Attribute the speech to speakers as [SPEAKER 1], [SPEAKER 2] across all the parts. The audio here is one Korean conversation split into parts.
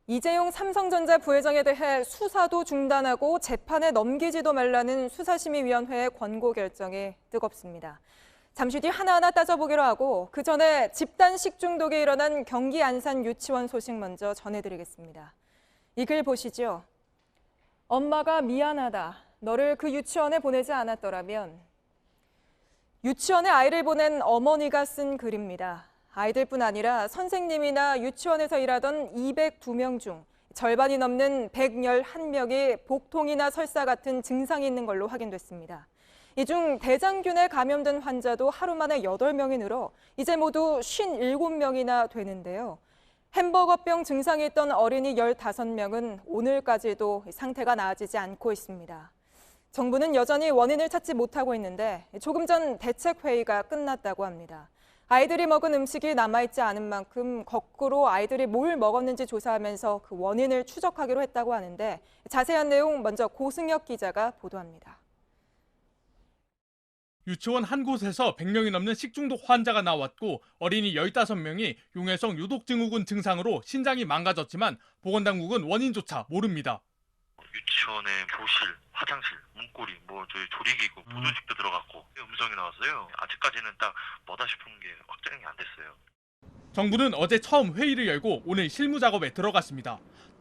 [SPEAKER 1] 이재용 삼성전자 부회장에 대해 수사도 중단하고 재판에 넘기지도 말라는 수사심의위원회의 권고 결정이 뜨겁습니다. 잠시 뒤 하나하나 따져보기로 하고 그 전에 집단 식중독이 일어난 경기 안산 유치원 소식 먼저 전해드리겠습니다. 이 글 보시죠. 엄마가 미안하다. 너를 그 유치원에 보내지 않았더라면. 유치원에 아이를 보낸 어머니가 쓴 글입니다. 아이들뿐 아니라 선생님이나 유치원에서 일하던 202명 중 절반이 넘는 111명이 복통이나 설사 같은 증상이 있는 걸로 확인됐습니다. 이 중 대장균에 감염된 환자도 하루 만에 8명이 늘어 이제 모두 57명이나 되는데요. 햄버거병 증상이 있던 어린이 15명은 오늘까지도 상태가 나아지지 않고 있습니다. 정부는 여전히 원인을 찾지 못하고 있는데 조금 전 대책회의가 끝났다고 합니다. 아이들이 먹은 음식이 남아있지 않은 만큼 거꾸로 아이들이 뭘 먹었는지 조사하면서 그 원인을 추적하기로 했다고 하는데 자세한 내용 먼저 고승혁 기자가 보도합니다.
[SPEAKER 2] 유치원 한 곳에서 100명이 넘는 식중독 환자가 나왔고 어린이 15명이 용혈성 요독증후군 증상으로 신장이 망가졌지만 보건당국은 원인조차 모릅니다.
[SPEAKER 3] 유치원의 교실, 화장실, 문고리, 저희 조리기구, 보존식도 들어갔고 음성이 나왔어요. 아직까지는 딱 뭐다 싶은 게 확정이 안 됐어요.
[SPEAKER 2] 정부는 어제 처음 회의를 열고 오늘 실무 작업에 들어갔습니다.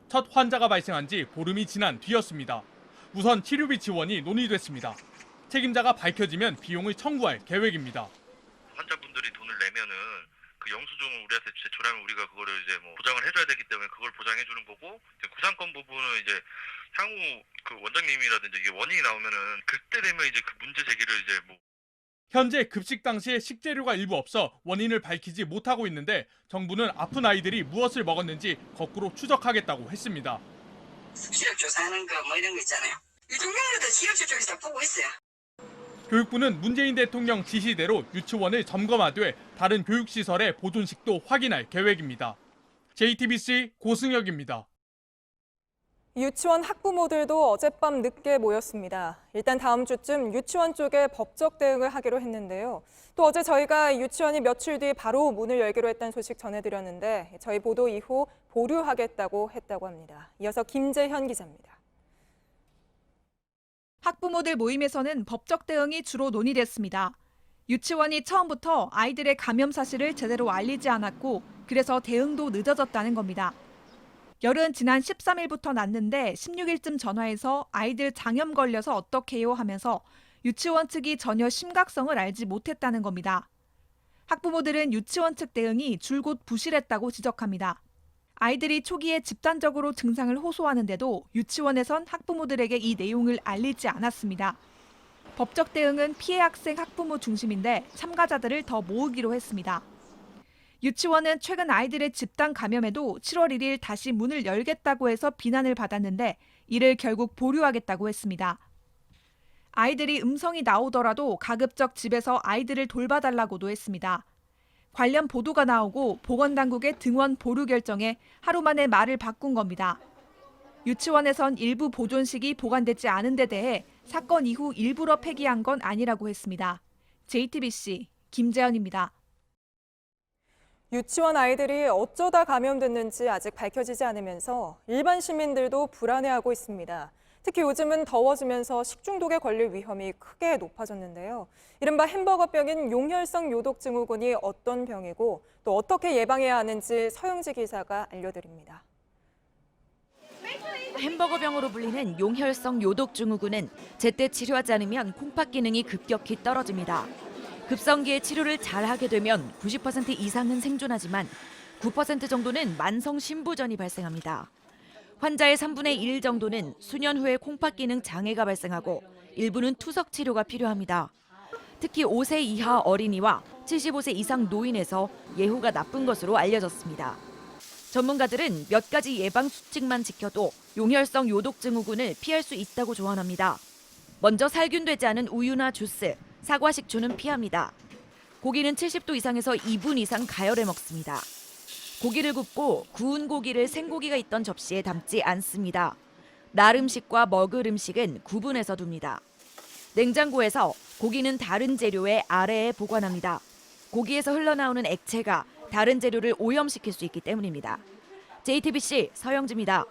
[SPEAKER 2] 첫 환자가 발생한 지 보름이 지난 뒤였습니다. 우선 치료비 지원이 논의됐습니다. 책임자가 밝혀지면 비용을 청구할 계획입니다.
[SPEAKER 3] 환자분들이 돈을 내면은 그 영수증을 우리한테 제출하면 우리가 그거를 이제 보장을 해줘야 되기 때문에 그걸 보장해 주는 거고, 구상권 부분은 이제 향후 그 원장님이라든지 이게 원인이 나오면은 그때 되면 이제 그 문제 제기를
[SPEAKER 2] 현재 급식 당시에 식재료가 일부 없어 원인을 밝히지 못하고 있는데 정부는 아픈 아이들이 무엇을 먹었는지 거꾸로 추적하겠다고 했습니다.
[SPEAKER 4] 습시력 조사하는 거 이런 거 있잖아요. 유통명료도 지역주 쪽에서 보고 있어요.
[SPEAKER 2] 교육부는 문재인 대통령 지시대로 유치원을 점검하되 다른 교육시설의 보존식도 확인할 계획입니다. JTBC 고승혁입니다.
[SPEAKER 1] 유치원 학부모들도 어젯밤 늦게 모였습니다. 일단 다음 주쯤 유치원 쪽에 법적 대응을 하기로 했는데요. 또 어제 저희가 유치원이 며칠 뒤 바로 문을 열기로 했다는 소식 전해드렸는데 저희 보도 이후 보류하겠다고 했다고 합니다. 이어서 김재현 기자입니다.
[SPEAKER 5] 학부모들 모임에서는 법적 대응이 주로 논의됐습니다. 유치원이 처음부터 아이들의 감염 사실을 제대로 알리지 않았고 그래서 대응도 늦어졌다는 겁니다. 열은 지난 13일부터 났는데 16일쯤 전화해서 아이들 장염 걸려서 어떡해요 하면서 유치원 측이 전혀 심각성을 알지 못했다는 겁니다. 학부모들은 유치원 측 대응이 줄곧 부실했다고 지적합니다. 아이들이 초기에 집단적으로 증상을 호소하는데도 유치원에선 학부모들에게 이 내용을 알리지 않았습니다. 법적 대응은 피해 학생 학부모 중심인데 참가자들을 더 모으기로 했습니다. 유치원은 최근 아이들의 집단 감염에도 7월 1일 다시 문을 열겠다고 해서 비난을 받았는데 이를 결국 보류하겠다고 했습니다. 아이들이 음성이 나오더라도 가급적 집에서 아이들을 돌봐달라고도 했습니다. 관련 보도가 나오고 보건당국의 등원 보류 결정에 하루 만에 말을 바꾼 겁니다. 유치원에선 일부 보존식이 보관되지 않은 데 대해 사건 이후 일부러 폐기한 건 아니라고 했습니다. JTBC 김재현입니다.
[SPEAKER 1] 유치원 아이들이 어쩌다 감염됐는지 아직 밝혀지지 않으면서 일반 시민들도 불안해하고 있습니다. 특히 요즘은 더워지면서 식중독에 걸릴 위험이 크게 높아졌는데요. 이른바 햄버거병인 용혈성 요독증후군이 어떤 병이고 또 어떻게 예방해야 하는지 서영지 기자가 알려드립니다.
[SPEAKER 6] 햄버거병으로 불리는 용혈성 요독증후군은 제때 치료하지 않으면 콩팥 기능이 급격히 떨어집니다. 급성기에 치료를 잘하게 되면 90% 이상은 생존하지만 9% 정도는 만성 신부전이 발생합니다. 환자의 3분의 1 정도는 수년 후에 콩팥 기능 장애가 발생하고 일부는 투석 치료가 필요합니다. 특히 5세 이하 어린이와 75세 이상 노인에서 예후가 나쁜 것으로 알려졌습니다. 전문가들은 몇 가지 예방 수칙만 지켜도 용혈성 요독증후군을 피할 수 있다고 조언합니다. 먼저 살균되지 않은 우유나 주스, 사과 식초는 피합니다. 고기는 70도 이상에서 2분 이상 가열해 먹습니다. 고기를 굽고 구운 고기를 생고기가 있던 접시에 담지 않습니다. 날 음식과 먹을 음식은 구분해서 둡니다. 냉장고에서 고기는 다른 재료의 아래에 보관합니다. 고기에서 흘러나오는 액체가 다른 재료를 오염시킬 수 있기 때문입니다. JTBC 서영지입니다.